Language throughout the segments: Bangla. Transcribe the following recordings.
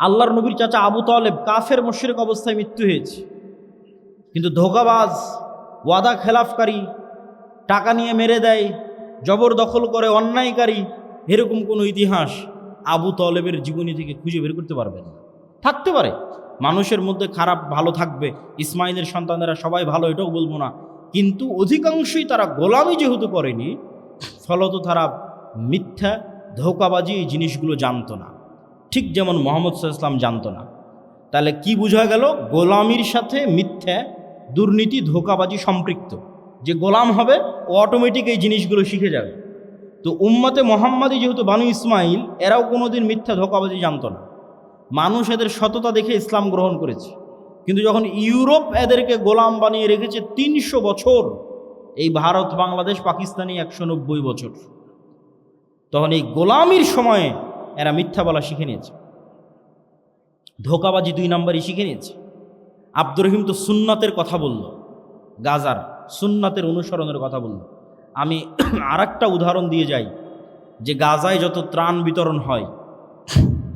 আল্লাহর নবীর চাচা আবু তালেব কাফের মুশরিক অবস্থায় মৃত্যু হয়েছে, কিন্তু ধোঁকাবাজ, ওয়াদা খেলাফকারী, টাকা নিয়ে মেরে দেয়, জবরদখল করে, অন্যায়কারী, এরকম কোনো ইতিহাস আবু তালেবের জীবনী থেকে খুঁজে বের করতে পারবেন না। থাকতে পারে মানুষের মধ্যে খারাপ ভালো থাকবে, ইসমাইলের সন্তানেরা সবাই ভালো এটাও বলবো না, কিন্তু অধিকাংশই তারা গোলামি যেহেতু করেনি, ফলত তারা মিথ্যা ধোঁকাবাজি এই জিনিসগুলো জানতো না, ঠিক যেমন মুহাম্মদ সাল্লাল্লাহু আলাইহি ওয়াসাল্লাম জানতো না। তাহলে কি বোঝা গেল? গোলামির সাথে মিথ্যা, দুর্নীতি, ধোঁকাবাজি সম্পৃক্ত। যে গোলাম হবে ও অটোমেটিক এই জিনিসগুলো শিখে যাবে। তো উম্মতে মোহাম্মদী যেহেতু বানু ইসমাইল, এরাও কোনোদিন মিথ্যা ধোঁকাবাজি জানতো না। মানুষ এদের সততা দেখে ইসলাম গ্রহণ করেছে, কিন্তু যখন ইউরোপ এদেরকে গোলাম বানিয়ে রেখেছে 300 বছর, এই ভারত, বাংলাদেশ, পাকিস্তানি 190 বছর, তখন এই গোলামির সময়ে এরা মিথ্যা বলা শিখে নিয়েছে, ধোঁকাবাজি 2 নম্বরই শিখে নিয়েছে। আব্দুর রহিম তো সুন্নাতের কথা বলল, গাজার সুন্নাতের অনুসরণের কথা বলল। আমি আরেকটা উদাহরণ দিয়ে যাই, যে গাজায় যত ত্রাণ বিতরণ হয়,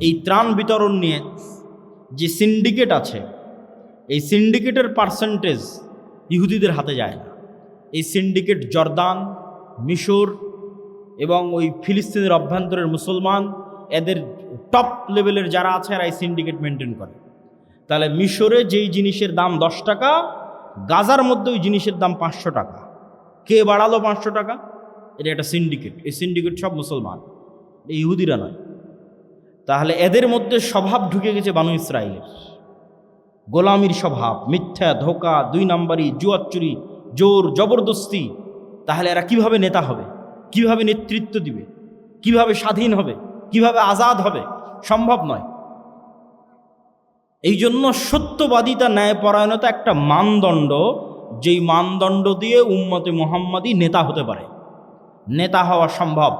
এই ত্রাণ বিতরণ নিয়ে যে সিন্ডিকেট আছে, এই সিন্ডিকেটের পার্সেন্টেজ ইহুদিদের হাতে যায় না। এই সিন্ডিকেট জর্দান, মিশর এবং ওই ফিলিস্তিনের অভ্যন্তরের মুসলমান, এদের টপ লেভেলের যারা আছে এরা এই সিন্ডিকেট মেনটেন করে। তাহলে মিশরে যেই জিনিসের দাম 10 টাকা, গাজার মধ্যে ওই জিনিসের দাম 500 টাকা। কে বাড়ালো 500 টাকা? এটা একটা সিন্ডিকেট। এই সিন্ডিকেট সব মুসলমান, ইহুদিরা নয়। তাহলে এদের মধ্যে স্বভাব ঢুকে গেছে বানু ইসরাইলের, গোলামির স্বভাব, মিথ্যা, ধোঁকা, 2 নম্বরি, জুয়াচুরি, জোর জবরদস্তি। তাহলে এরা কিভাবে নেতা হবে, কিভাবে নেতৃত্ব দিবে, কিভাবে স্বাধীন হবে, কিভাবে আজাদ হবে? সম্ভব নয়। এই জন্য সত্যবাদিতা, ন্যায়পরায়ণতা একটা মানদণ্ড, যেই মানদণ্ড দিয়ে উম্মতে মুহাম্মাদি নেতা হতে পারে, নেতা হওয়া সম্ভব।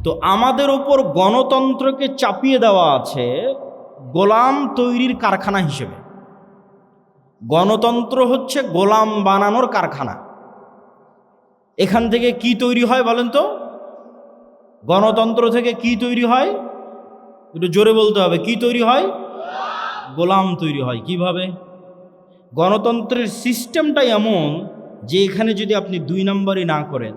তো আমাদের ওপর গণতন্ত্রকে চাপিয়ে দেওয়া আছে গোলাম তৈরির কারখানা হিসেবে। গণতন্ত্র হচ্ছে গোলাম বানানোর কারখানা। এখান থেকে কি তৈরি হয় বলেন তো? গণতন্ত্র থেকে কি তৈরি হয়? একটু জোরে বলতে হবে, কি তৈরি হয়? গোলাম তৈরি হয়। কিভাবে? গণতন্ত্রের সিস্টেমটাই এমন যে এখানে যদি আপনি 2 নম্বরই না করেন,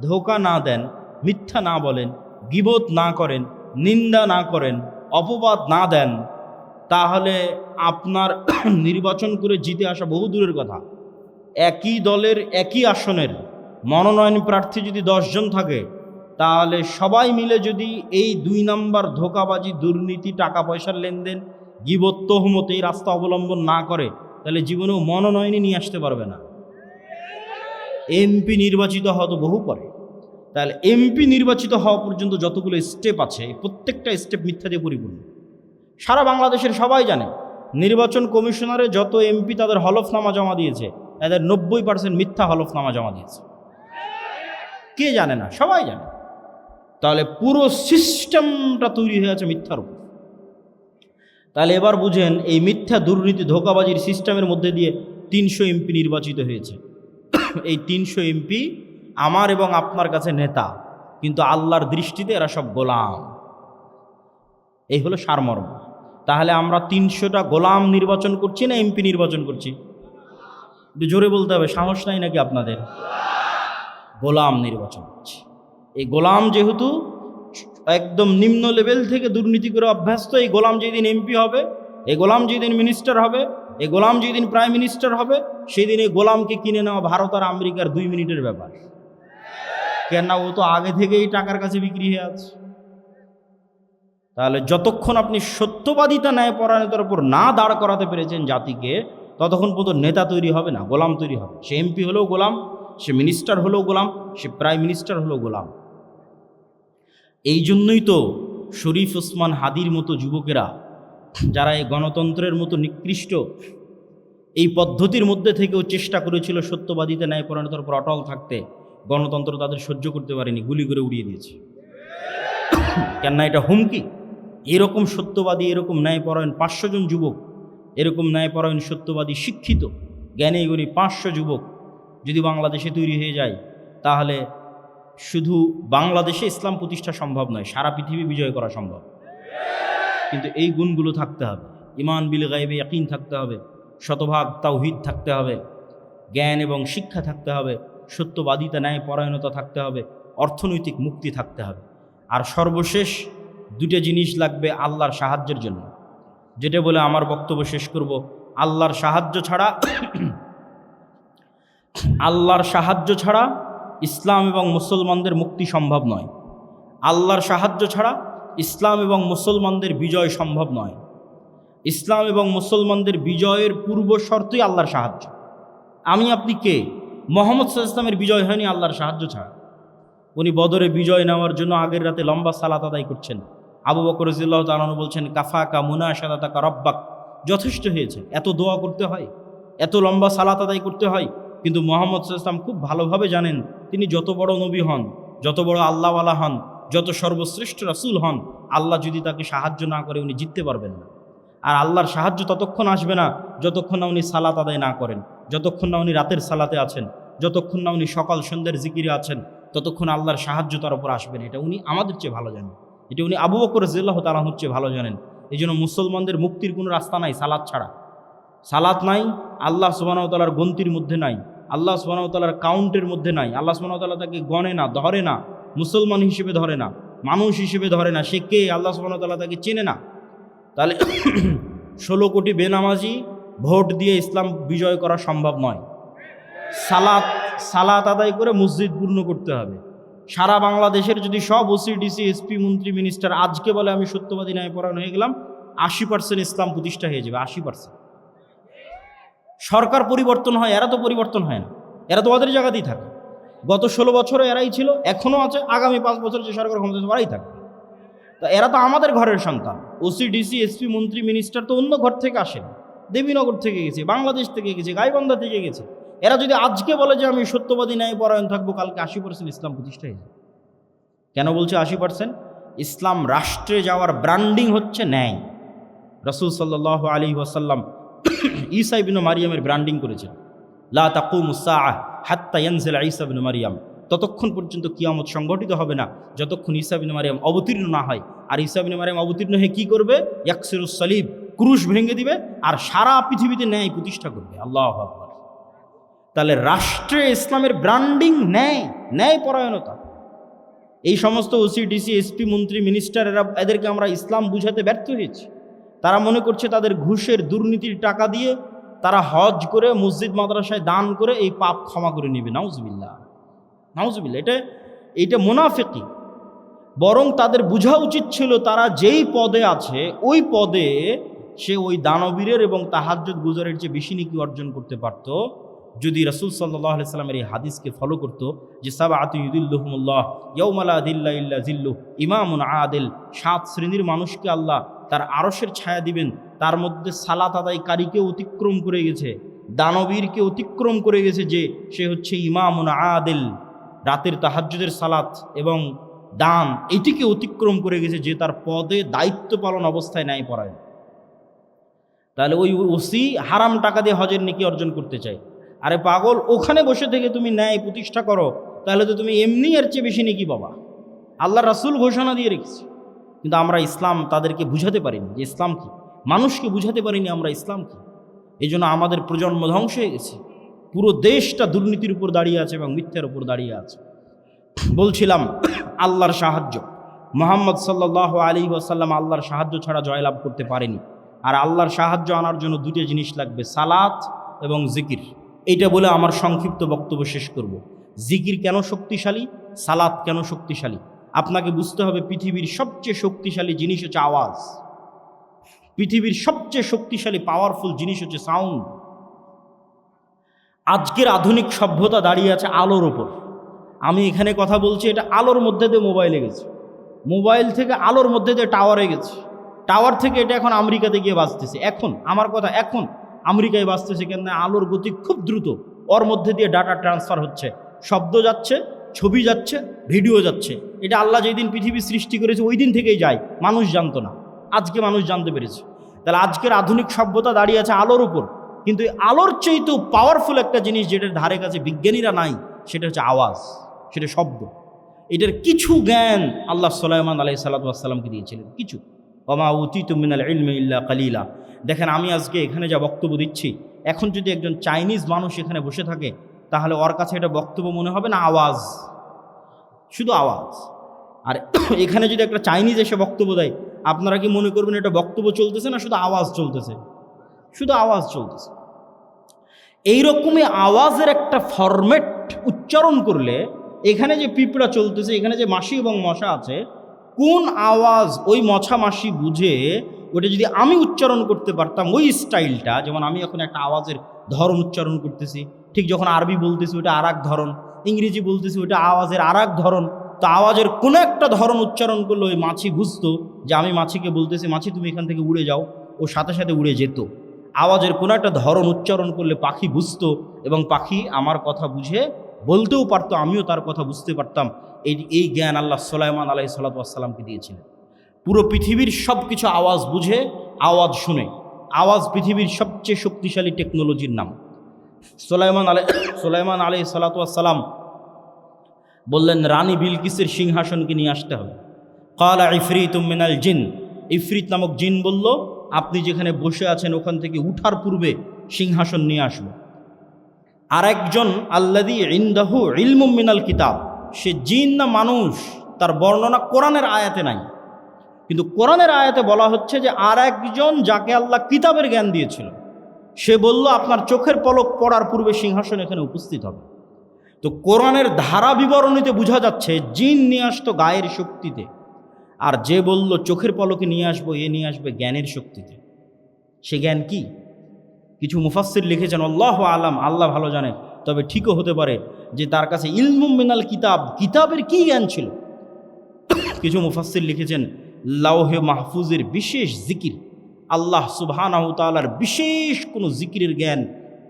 ধোঁকা না দেন, মিথ্যা না বলেন, গীবত না করেন, নিন্দা না করেন, অপবাদ না দেন, তাহলে আপনার নির্বাচন করে জিতে আসা বহু দূরের কথা। একই দলের একই আসনের মনোনয়ন প্রার্থী যদি 10 জন থাকে, তাহলে সবাই মিলে যদি এই 2 নম্বর ধোঁকাবাজি, দুর্নীতি, টাকা পয়সার লেনদেন, গীবত, তহমত এই রাস্তা অবলম্বন না করে, তাহলে জীবনেও মনোনয়নই নিয়ে আসতে পারবে না। এমপি নির্বাচিত হওয়া তো বহু পরে। তাহলে এমপি নির্বাচিত হওয়া পর্যন্ত যতগুলো স্টেপ আছে, প্রত্যেকটা স্টেপ মিথ্যা দিয়ে পরিপূর্ণ। সারা বাংলাদেশের সবাই জানে, নির্বাচন কমিশনারে যত এমপি তাদের হলফনামা জমা দিয়েছে, এদের 90% মিথ্যা হলফনামা জমা দিয়েছে। কে জানে না? সবাই জানে। তাহলে পুরো সিস্টেমটা তৈরি হয়ে আছে মিথ্যার উপর। তাহলে এবার বুঝেন, এই মিথ্যা, দুর্নীতি, ধোঁকাবাজির সিস্টেমের মধ্যে দিয়ে 300 এমপি নির্বাচিত হয়েছে। এই 300 এমপি আমার এবং আপনার কাছে নেতা, কিন্তু আল্লাহর দৃষ্টিতে এরা সব গোলাম। এই হলো সারমর্ম। তাহলে আমরা 300টা গোলাম নির্বাচন করছি না এমপি নির্বাচন করছি? একটু জোরে বলতে হবে, সাহস নাই নাকি আপনাদের? গোলাম নির্বাচন করছি। এই গোলাম যেহেতু একদম নিম্ন লেভেল থেকে দুর্নীতি করে অভ্যস্ত, এই গোলাম যেদিন এমপি হবে, এই গোলাম যেদিন মিনিস্টার হবে, এই গোলাম যেদিন প্রাইম মিনিস্টার হবে, সেই দিন এই গোলামকে কিনে নেওয়া ভারত আর আমেরিকার 2 মিনিটের ব্যাপার। কেন না, ও তো আগে থেকেই টাকার কাছে বিক্রি হয়ে আছে। তাহলে যতক্ষণ আপনি সত্যবাদিতা, ন্যায়পরায়ণতার উপর না দাঁড় করাতে পেরেছেন জাতিকে, ততক্ষণ পর্যন্ত নেতা তৈরি হবে না, গোলাম তৈরি হবে। সে এমপি হলেও গোলাম, সে মিনিস্টার হলেও গোলাম, সে প্রাইম মিনিস্টার হলেও গোলাম। এই জন্যই তো শরীফ ওসমান হাদির মতো যুবকেরা, যারা এই গণতন্ত্রের মতো নিকৃষ্ট এই পদ্ধতির মধ্যে থেকেও চেষ্টা করেছিল সত্যবাদিতা, ন্যায়পরায়ণতার উপর অটল থাকতে, গণতন্ত্র তাদের সহ্য করতে পারেনি, গুলি করে উড়িয়ে দিয়েছে। কেননা এটা হুমকি। এরকম সত্যবাদী, এরকম ন্যায়পরায়ণ 500 জন যুবক, এরকম ন্যায়পরায়ণ, সত্যবাদী, শিক্ষিত, জ্ঞানী গুণী 500 যুবক যদি বাংলাদেশে তৈরি হয়ে যায়, তাহলে শুধু বাংলাদেশে ইসলাম প্রতিষ্ঠা সম্ভব নয়, সারা পৃথিবী বিজয় করা সম্ভব। কিন্তু এই গুণগুলো থাকতে হবে। ঈমান বিল গায়বে ইয়াকিন থাকতে হবে, শতভাগ তাওহীদ থাকতে হবে, জ্ঞান এবং শিক্ষা থাকতে হবে, সত্যবাদিতা ন্যায় পরায়ণতা থাকতে হবে, অর্থনৈতিক মুক্তি থাকতে হবে। আর সর্বশেষ দুটো জিনিস লাগবে আল্লাহর সাহায্যের জন্য, যেটা বলে আমার বক্তব্য শেষ করব। আল্লাহর সাহায্য ছাড়া ইসলাম এবং মুসলমানদের মুক্তি সম্ভব নয়। আল্লাহর সাহায্য ছাড়া ইসলাম এবং মুসলমানদের বিজয় সম্ভব নয়। ইসলাম এবং মুসলমানদের বিজয়ের পূর্ব শর্তই আল্লাহর সাহায্য। আমি আপনি কে? মুহাম্মদ সাল্লাল্লাহু আলাইহি ওয়াসাল্লামের বিজয় হয়নি আল্লাহর সাহায্য ছাড়া। উনি বদরে বিজয় নেওয়ার জন্য আগের রাতে লম্বা সালাত আদায় করছেন। আবু বকর রাদিয়াল্লাহু তাআলা আনহু বলছেন, কাফাকা মুনাশাদাতাকা রব্বাক, যথেষ্ট হয়েছে, এত দোয়া করতে হয়, এত লম্বা সালাত আদায় করতে হয়। কিন্তু মুহাম্মদ সাল্লাল্লাহু আলাইহি ওয়াসাল্লাম খুব ভালোভাবে জানেন, তিনি যত বড় নবী হন, যত বড় আল্লাহওয়ালা হন, যত সর্বশ্রেষ্ঠ রাসূল হন, আল্লাহ যদি তাকে সাহায্য না করে উনি জিততে পারবেন না। আর আল্লাহর সাহায্য ততক্ষণ আসবে না যতক্ষণ না উনি সালাত আদায় না করেন, যতক্ষণ না উনি রাতের সালাতে আছেন, যতক্ষণ না উনি সকাল সন্ধ্যার জিকিরে আছেন, ততক্ষণ আল্লাহর সাহায্য তার উপর আসবে না। এটা উনি আমাদের চেয়ে ভালো জানেন, এটা উনি আবু বকর রাদিয়াল্লাহু তাআলা আনহুর চেয়ে ভালো জানেন। এই জন্য মুসলমানদের মুক্তির কোনো রাস্তা নাই সালাত ছাড়া। সালাত নাই, আল্লাহ সুবহানাহু ওয়া তাআলার গন্তির মধ্যে নাই, আল্লাহ সুবহানাহু ওয়া তাআলার কাউন্টের মধ্যে নাই। আল্লাহ সুবহানাহু ওয়া তাআলা তাকে গণে না, ধরে না, মুসলমান হিসেবে ধরে না, মানুষ হিসেবে ধরে না। সে কে? আল্লাহ সুবহানাহু ওয়া তাআলা তাকে চেনে না। তাহলে 16 কোটি বেনামাজি ভোট দিয়ে ইসলাম বিজয় করা সম্ভব নয়। সালাত আদায় করে মসজিদ পূর্ণ করতে হবে। সারা বাংলাদেশের যদি সব ওসি ডিসি এসপি মন্ত্রী মিনিস্টার আজকে বলে আমি সত্যবাদী ন্যায় পরায়ণ হয়ে গেলাম, 80% ইসলাম প্রতিষ্ঠা হয়ে যাবে। 80%। সরকার পরিবর্তন হয়, এরা তো পরিবর্তন হয় না, এরা তো ওদের জায়গাতেই থাকে। গত 16 বছরে এরাই ছিল, এখনও আছে, আগামী 5 বছর যে সরকার ক্ষমতা ওরাই থাকবে। তো এরা তো আমাদের ঘরের সন্তান। ওসি ডিসি এসপি মন্ত্রী মিনিস্টার তো অন্য ঘর থেকে আসেন, দেবীনগর থেকে গেছে, বাংলাদেশ থেকে গেছে, গাইবান্ধা থেকে গেছে। এরা যদি আজকে বলে যে আমি সত্যবাদী ন্যায় পরায়ণ থাকবো, কালকে 80% ইসলাম প্রতিষ্ঠা হয়ে যাবে। কেন বলছে 80%? ইসলাম রাষ্ট্রে যাওয়ার ব্র্যান্ডিং হচ্ছে ন্যায়। রাসূল সাল্লাল্লাহু আলাইহি ওয়াসাল্লাম ঈসা ইবনে মারিয়ামের ব্র্যান্ডিং করেছেন, লা তাকুমুস সাআহ হাত্তা ইয়ানজিলা ঈসা ইবনে মারিয়াম। ততক্ষণ পর্যন্ত কিয়ামত সংগঠিত হবে না যতক্ষণ ঈসা ইবনে মারিয়াম অবতীর্ণ না হয়। আর ঈসা ইবনে মারিয়াম অবতীর্ণ হয়ে কি করবে? ইয়াকসিরুস সালিব, ক্রুশ ভেঙে দিবে আর সারা পৃথিবীতে ন্যায় প্রতিষ্ঠা করবে। আল্লাহু আকবার। তাহলে রাষ্ট্রে ইসলামের ব্র্যান্ডিং ন্যায় পরায়ণতা। এই সমস্ত ওসি ডিসি এসপি মন্ত্রী মিনিস্টার এদেরকে আমরা ইসলাম বুঝাতে ব্যর্থ হয়েছি। তারা মনে করছে তাদের ঘুষের দুর্নীতির টাকা দিয়ে তারা হজ করে মসজিদ মাদ্রাসায় দান করে এই পাপ ক্ষমা করে নেবে। নাউজুবিল্লাহ, এটা মুনাফিকি। বরং তাদের বোঝা উচিত ছিল তারা যেই পদে আছে ওই পদে সে ওই দানবীরের এবং তাহাজ্জুদ গুজারের চেয়ে বেশি নেকি অর্জন করতে পারত যদি রাসূল সাল্লাল্লাহু আলাইহি সাল্লামের এই হাদিসকে ফলো করতো, যে সাবআতু ইউদিল্লুহুমুল্লাহ ইয়াউমা লা যিল্লা ইল্লা যিল্লুহ, ইমামুন আদিল, 7 শ্রেণীর মানুষকে আল্লাহ তার আরশের ছায়া দিবেন। তার মধ্যে সালাত আদায়কারীকে অতিক্রম করে গেছে, দানবীরকে অতিক্রম করে গেছে, যে সে হচ্ছে ইমামুন আদিল, রাতের তাহাজ্জুদের সালাত এবং দান এটিকে অতিক্রম করে গেছে, যে তার পদে দায়িত্ব পালন অবস্থায় ন্যায় পরায়ণ। তাহলে ওই ওসি হারাম টাকা দিয়ে হজের নেকি অর্জন করতে চায়। আরে পাগল, ওখানে বসে থেকে তুমি ন্যায় প্রতিষ্ঠা করো, তাহলে তো তুমি এমনি এর চেয়ে বেশি নেকি পাবা। আল্লাহ রাসূল ঘোষণা দিয়ে রেখেছে, কিন্তু আমরা ইসলাম তাদেরকে বুঝাতে পারিনি যে ইসলাম কি, মানুষকে বুঝাতে পারিনি আমরা ইসলাম কি। এই জন্য আমাদের প্রজন্ম ধ্বংস হয়ে গেছে। পুরো দেশটা দুর্নীতির উপর দাঁড়িয়ে আছে এবং মিথ্যার উপর দাঁড়িয়ে আছে। বলছিলাম আল্লাহর সাহায্য, মুহাম্মদ সাল্লাল্লাহু আলাইহি ওয়াসাল্লাম আল্লাহর সাহায্য ছাড়া জয়লাভ করতে পারেনি। আর আল্লাহর সাহায্য আনার জন্য দুটো জিনিস লাগবে, সালাত এবং জিকির। এইটা বলে আমার সংক্ষিপ্ত বক্তব্য শেষ করব। জিকির কেন শক্তিশালী, সালাত কেন শক্তিশালী? আপনাকে বুঝতে হবে পৃথিবীর সবচেয়ে শক্তিশালী জিনিস হচ্ছে আওয়াজ। পৃথিবীর সবচেয়ে শক্তিশালী পাওয়ারফুল জিনিস হচ্ছে সাউন্ড। আজকের আধুনিক সভ্যতা দাঁড়িয়ে আছে আলোর ওপর। আমি এখানে কথা বলছি, এটা আলোর মধ্যে দিয়ে মোবাইলে গেছে, মোবাইল থেকে আলোর মধ্যে দিয়ে টাওয়ারে গেছে, টাওয়ার থেকে এটা এখন আমেরিকাতে গিয়ে বাজতেছে। এখন আমার কথা, এখন আমেরিকায় বাজতেছে, কেন? আলোর গতি খুব দ্রুত, ওর মধ্যে দিয়ে ডাটা ট্রান্সফার হচ্ছে, শব্দ যাচ্ছে, ছবি যাচ্ছে, ভিডিও যাচ্ছে। এটা আল্লাহ যেদিন পৃথিবী সৃষ্টি করেছে ওই দিন থেকেই যায়, মানুষ জানতো না, আজকে মানুষ জানতে পেরেছে। তাহলে আজকের আধুনিক সভ্যতা দাঁড়িয়ে আছে আলোর উপর, কিন্তু এই আলোর চাইতেও পাওয়ারফুল একটা জিনিস যেটার ধারে কাছে বিজ্ঞানীরা নাই, সেটা হচ্ছে আওয়াজ, সেটা শব্দ। এটার কিছু জ্ঞান আল্লাহ সুলাইমান আলাইহিস সালাতু ওয়াস সালামকে দিয়েছিলেন, কিছু ওমা উতিতু মিনাল ইলমি ইল্লা কালিলা। দেখেন আমি আজকে এখানে যা বক্তব্য দিচ্ছি, এখন যদি একজন চাইনিজ মানুষ এখানে বসে থাকে, তাহলে ওর কাছে এটা বক্তব্য মনে হবে না আওয়াজ, শুধু আওয়াজ। আর এখানে যদি একটা চাইনিজ এসে বক্তব্য দেয়, আপনারা কি মনে করবেন এটা বক্তব্য চলতেছে না শুধু আওয়াজ চলতেছে? শুধু আওয়াজ চলতেছে। এইরকমই আওয়াজের একটা ফরম্যাট উচ্চারণ করলে এখানে যে পিঁপড়া চলতেছে, এখানে যে মাছি এবং মশা আছে, কোন আওয়াজ ওই মশা মাছি বুঝে ওটা যদি আমি উচ্চারণ করতে পারতাম ওই স্টাইলটা, যেমন আমি এখন একটা আওয়াজের ধরন উচ্চারণ করতেছি, ঠিক যখন আরবি বলতেছি ওটা আর এক ধরন, ইংরেজি বলতেছি ওটা আওয়াজের আর এক ধরন, তো আওয়াজের কোনো একটা ধরন উচ্চারণ করলে ওই মাছি বুঝতো যে আমি মাছিকে বলতেছি মাছি তুমি এখান থেকে উড়ে যাও, ও সাথে সাথে উড়ে যেত। আওয়াজের কোনো একটা ধরন উচ্চারণ করলে পাখি বুঝতো এবং পাখি আমার কথা বুঝে বলতেও পারতো, আমিও তার কথা বুঝতে পারতাম। এই জ্ঞান আল্লাহ সুলাইমান আলাইহিস সালাতু ওয়াস সালামকে দিয়েছিলেন। পুরো পৃথিবীর সব কিছু আওয়াজ বুঝে, আওয়াজ শুনে। আওয়াজ পৃথিবীর সবচেয়ে শক্তিশালী টেকনোলজির নাম। সুলাইমান আলাইহিস সালাতু ওয়াস সালাম বললেন রানী বিলকিসের সিংহাসনকে নিয়ে আসতে হবে। ক্বালা ইফরিতুম মিনাল জিন, ইফরিত নামক জিন বলল আপনি যেখানে বসে আছেন ওখান থেকে উঠার পূর্বে সিংহাসন নিয়ে আসবে। আর একজন আল্লাযী ইনদাহু ইলমুম মিনাল কিতাব, সে জিন না মানুষ তার বর্ণনা কোরআনের আয়াতে নাই, কিন্তু কোরআনের আয়াতে বলা হচ্ছে যে আর একজন যাকে আল্লাহ কিতাবের জ্ঞান দিয়েছিল সে বলল আপনার চোখের পলক পড়ার পূর্বে সিংহাসন এখানে উপস্থিত হবে। তো কোরআনের ধারা বিবরণীতে বোঝা যাচ্ছে জিন নিয়ে আসতো গায়ের শক্তিতে, আর যে বলল চোখের পলকে নিয়ে আসবো, এ নিয়ে আসবে জ্ঞানের শক্তিতে। সে জ্ঞান কি? কিছু মুফাসসির লিখেছেন আল্লাহু আলাম, আল্লাহ ভালো জানে, তবে ঠিকও হতে পারে যে তার কাছে ইলমুম মিনাল কিতাব, কিতাবের কি জ্ঞান ছিল। কিছু মুফাসসির লিখেছেন লাওহে মাহফুজের বিশেষ জিকির, আল্লাহ সুবহানাহু তাআলার বিশেষ কোনো জিকিরের জ্ঞান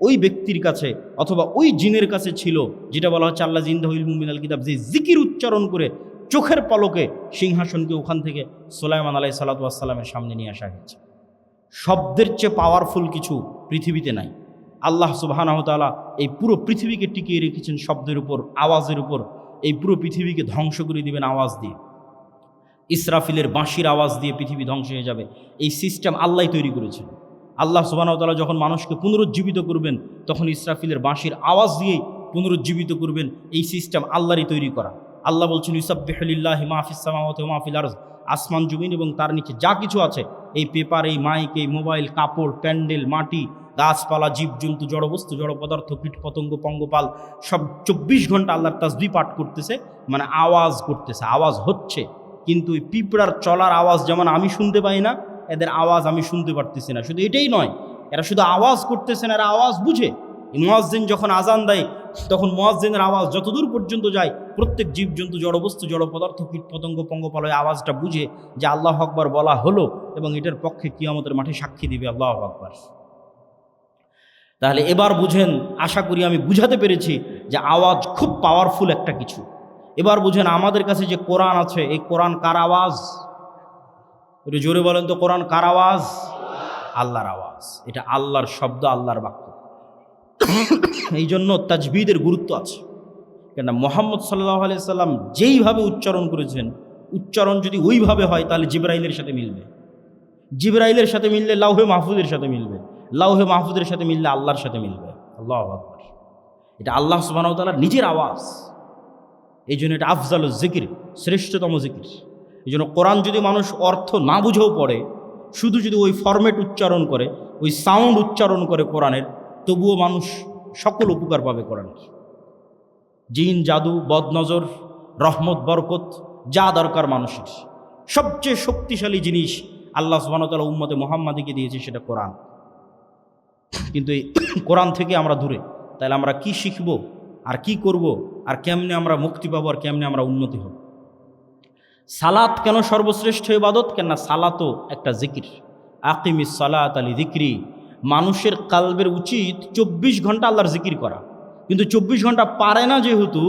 ওই ব্যক্তির কাছে অথবা ওই জিনের কাছে ছিল, যেটা বলা হচ্ছে আল্লাহ ইনদাহু ইলমুম মিনাল কিতাব, যে জিকির উচ্চারণ করে চোখের পলকে সিংহাসনকে ওখান থেকে সুলাইমান আলাইহিস সালাতু ওয়াস সালামের সামনে নিয়ে আসা হয়েছে। শব্দের চেয়ে পাওয়ারফুল কিছু পৃথিবীতে নাই। আল্লাহ সুবহানাহু ওয়া তাআলা এই পুরো পৃথিবীকে টিকিয়ে রেখেছেন শব্দের উপর, আওয়াজের উপর। এই পুরো পৃথিবীকে ধ্বংস করে দিবেন আওয়াজ দিয়ে। ইসরাফিলের বাঁশির আওয়াজ দিয়ে পৃথিবী ধ্বংস হয়ে যাবে। এই সিস্টেম আল্লাহই তৈরি করেছেন। আল্লাহ সুবহানাহু ওয়া তাআলা যখন মানুষকে পুনরুজ্জীবিত করবেন তখন ইসরাফিলের বাঁশির আওয়াজ দিয়েই পুনরুজ্জীবিত করবেন। এই সিস্টেম আল্লাহরই তৈরি করা। আল্লাহ বলছেন ইউসাব্বিহু লিল্লাহি মা ফিস সামাওয়াতি ওয়া মা ফিল আরদ, আসমান জমিন এবং তার নিচে যা কিছু আছে, এই পেপার, এই মাইক, এই মোবাইল, কাপড়, প্যান্ডেল, মাটি, গাছপালা, জীবজন্তু, জড়বস্তু, জড় পদার্থ, কীট পতঙ্গ, পঙ্গপাল সব 24 ঘন্টা আল্লাহর তাসবিহ পাঠ করতেছে, মানে আওয়াজ করতেছে, আওয়াজ হচ্ছে। কিন্তু ওই পিঁপড়ার চলার আওয়াজ যেমন আমি শুনতে পাই না, এদের আওয়াজ আমি শুনতে পারতেছি না। শুধু এটাই নয়, এরা শুধু আওয়াজ করতেছে না, এরা আওয়াজ বুঝে। মুয়াজ্জিন যখন আজান দেয় তখন মুয়াজ্জিনের আওয়াজ যতদূর পর্যন্ত যায় প্রত্যেক জীবজন্তু, জড়বস্তু, জড় পদার্থ, কীট পতঙ্গ, পঙ্গপাল ওই আওয়াজটা বুঝে যে আল্লাহু আকবার বলা হলো এবং এটার পক্ষে কিয়ামতের মাঠে সাক্ষী দিবে আল্লাহু আকবার। তাহলে এবার বুঝেন, আশা করি আমি বুঝাতে পেরেছি যে আওয়াজ খুব পাওয়ারফুল একটা কিছু। এবার বুঝেন আমাদের কাছে যে কোরআন আছে, এই কোরআন কার আওয়াজ? একটু জোরে বলেন তো, কোরআন কার আওয়াজ? আল্লাহর আওয়াজ। এটা আল্লাহর শব্দ, আল্লাহর বাক্য। এই জন্য তাজবিদের গুরুত্ব আছে। কেন মুহাম্মদ সাল্লাল্লাহু আলাইহি সাল্লাম যেইভাবে উচ্চারণ করেছেন, উচ্চারণ যদি ওইভাবে হয় তাহলে জিবরাইলের সাথে মিলবে। জিবরাইলের সাথে মিললে লাউহে মাহফুজের সাথে মিলবে, লাউহে মাহফুজের সাথে মিললে আল্লাহর সাথে মিলবে। আল্লাহু আকবার। এটা আল্লাহ সুবহানাহু ওয়া তাআলার নিজের আওয়াজ। এই জন্য এটা আফজালুজ জিকির, শ্রেষ্ঠতম জিকির। এই জন্য কোরআন যদি মানুষ অর্থ না বুঝেও পড়ে, শুধু যদি ওই ফরম্যাট উচ্চারণ করে, ওই সাউন্ড উচ্চারণ করে কোরআনের, তবুও মানুষ সকল উপকার পাবে কোরআনের। জিন, জাদু, বদনজর, রহমত, বরকত যা দরকার মানুষের, সবচেয়ে শক্তিশালী জিনিস আল্লাহ সুবহানাহু ওয়া তাআলা উম্মতে মুহাম্মাদিকে দিয়েছে, সেটা কোরআন। কিন্তু এই কোরআন থেকে আমরা দূরে। তাহলে আমরা কি শিখব আর কি করব আর কেমনে আমরা মুক্তি পাবো আর কেমনে আমরা উন্নতি হব? সালাত কেন সর্বশ্রেষ্ঠ ইবাদত? কেন সালাতও একটা জিকির। আকিমিস সালাত আলি যিকরি। মানুষের কালবের উচিত 24 ঘন্টা আল্লাহর জিকির করা, কিন্তু 24 ঘন্টা পারে না যেহেতু,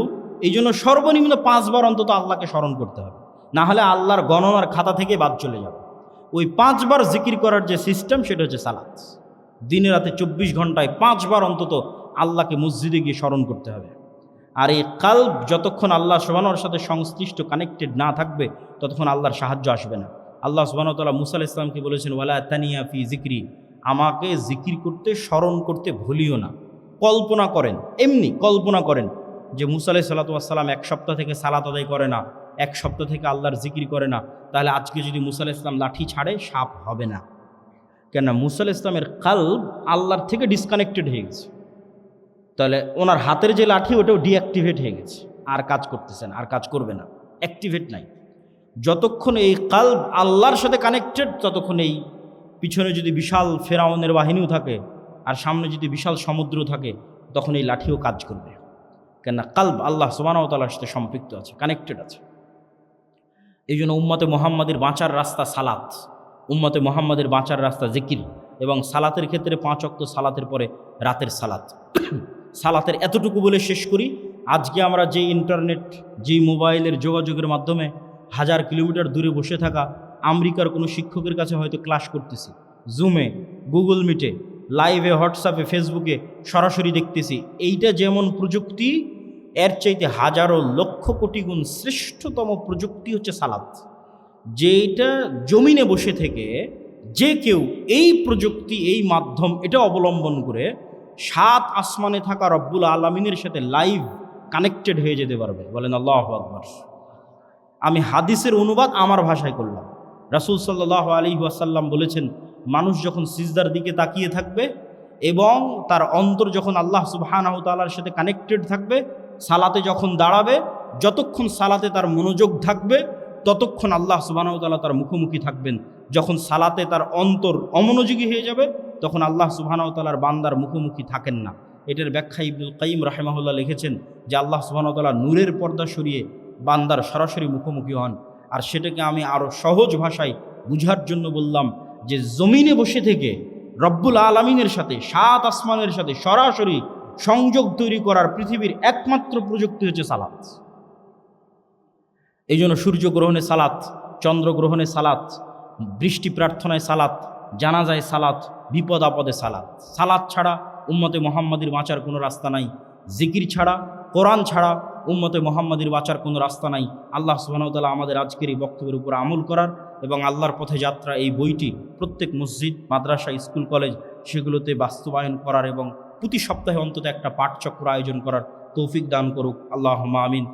এই জন্য সর্বনিম্ন 5 বার অন্তত আল্লাহকে স্মরণ করতে হবে, না হলে আল্লাহর গণনার খাতা থেকে বাদ চলে যাবে। ওই 5 বার জিকির করার যে সিস্টেম, সেটা হচ্ছে সালাত। দিনে রাতে 24 ঘন্টায় 5 বার অন্তত আল্লাহকে মসজিদে গিয়ে স্মরণ করতে হবে। আর এই কালব যতক্ষণ আল্লাহ সুবহানাহুর সাথে সংশ্লিষ্ট, কানেক্টেড না থাকবে, ততক্ষণ আল্লাহর সাহায্য আসবে না। আল্লাহ সুবহানাহু ওয়া তাআলা মুসা আলাইহিস সালামকে বলেছেন ওয়ালা তানিয়া ফি যিকরি, আমাকে জিকির করতে স্মরণ করতে ভুলিও না। কল্পনা করেন, এমনি কল্পনা করেন যে মুসা আলাইহিস সালাতু ওয়াস সালাম এক সপ্তাহ থেকে সালাত আদায় করে না, এক সপ্তাহ থেকে আল্লাহর জিকির করে না, তাহলে আজকে যদি মুসা আলাইহিস সালাম লাঠি ছাড়ে সাপ হবে না। কেন? মুসা আলাইহিস সালামের কলব আল্লাহর থেকে ডিসকানেক্টেড হয়ে গেছে। তাহলে ওনার হাতের যে লাঠি ওটাও ডিঅ্যাক্টিভেট হয়ে গেছে, আর কাজ করতেছেন, আর কাজ করবে না, অ্যাক্টিভেট নাই। যতক্ষণ এই কলব আল্লাহর সাথে কানেক্টেড, ততক্ষণ এই পিছনে যদি বিশাল ফেরাউনের বাহিনীও থাকে আর সামনে যদি বিশাল সমুদ্র থাকে, তখন এই লাঠিও কাজ করবে। কেননা কলব আল্লাহ সুবহানাহু ওয়া তাআলার সাথে সম্পৃক্ত আছে, কানেক্টেড আছে। এই জন্য উম্মতে মুহাম্মাদের বাঁচার রাস্তা সালাত, উম্মতে মুহাম্মাদের বাঁচার রাস্তা জিকির, এবং সালাতের ক্ষেত্রে 5 ওয়াক্ত সালাতের পরে রাতের সালাত। সালাতের এতটুকু বলে শেষ করি। আজকে আমরা যে ইন্টারনেট, যে মোবাইলের যোগাযোগের মাধ্যমে 1000 কিলোমিটার দূরে বসে থাকা আমেরিকার কোনো শিক্ষকের কাছে হয়তো ক্লাস করতেছি, জুমে, গুগল মিটে, লাইভে, হোয়াটসঅ্যাপে, ফেসবুকে সরাসরি দেখতেছি, এইটা যেমন প্রযুক্তি, এর চাইতে হাজারো লক্ষ কোটি গুণ শ্রেষ্ঠতম প্রযুক্তি হচ্ছে সালাত। যেটা জমিনে বসে থেকে যে কেউ এই প্রযুক্তি, এই মাধ্যম এটা অবলম্বন করে 7 আসমানে থাকা রব্বুল আলামিনের সাথে লাইভ কানেক্টেড হয়ে যেতে পারবে। বলেন আল্লাহু আকবার। আমি হাদিসের অনুবাদ আমার ভাষায় করলাম। রাসূল সাল্লাল্লাহু আলাইহি ওয়াসাল্লাম বলেছেন, মানুষ যখন সিজদার দিকে তাকিয়ে থাকবে এবং তার অন্তর যখন আল্লাহ সুবহানাহু ওয়া তাআলার সাথে কানেক্টেড থাকবে, সালাতে যখন দাঁড়াবে, যতক্ষণ সালাতে তার মনোযোগ থাকবে ততক্ষণ আল্লাহ সুবহানাহু ওয়া তাআলা তার মুখোমুখি থাকবেন। যখন সালাতে তার অন্তর অমনোযোগী হয়ে যাবে, তখন আল্লাহ সুবহানাহু ওয়া তাআলার বান্দার মুখোমুখি থাকেন না। এটার ব্যাখ্যা ইবনুল কাইয়িম রাহিমাহুল্লাহ লিখেছেন যে আল্লাহ সুবহানাহু ওয়া তাআলা নূরের পর্দা সরিয়ে বান্দার সরাসরি মুখোমুখি হন। আর সেটাকে আমি আরও সহজ ভাষায় বুঝার জন্য বললাম যে জমিনে বসে থেকে রব্বুল আলামিনের সাথে, 7 আসমানের সাথে সরাসরি সংযোগ তৈরি করার পৃথিবীর একমাত্র প্রযুক্তি হচ্ছে সালাত। এই জন্য সূর্যগ্রহণে সালাত, চন্দ্রগ্রহণে সালাত, বৃষ্টি প্রার্থনায় সালাত, জানাজায় সালাত, বিপদ আপদে সালাত। সালাত ছাড়া উম্মতে মুহাম্মাদির বাঁচার কোনো রাস্তা নাই। জিকির ছাড়া, কোরআন ছাড়া উম্মতে মুহাম্মাদির বাঁচার কোনো রাস্তা নাই। আল্লাহ সুবহানাহু ওয়া তাআলা আমাদের আজকের এই বক্তব্যের উপর আমল করার এবং আল্লাহর পথে যাত্রা এই বইটি প্রত্যেক মসজিদ, মাদ্রাসা, স্কুল, কলেজ সেগুলোতে বাস্তবায়ন করার এবং প্রতি সপ্তাহে অন্তত একটা পাঠচক্র আয়োজন করার তৌফিক দান করুক। আল্লাহুম্মা আমিন।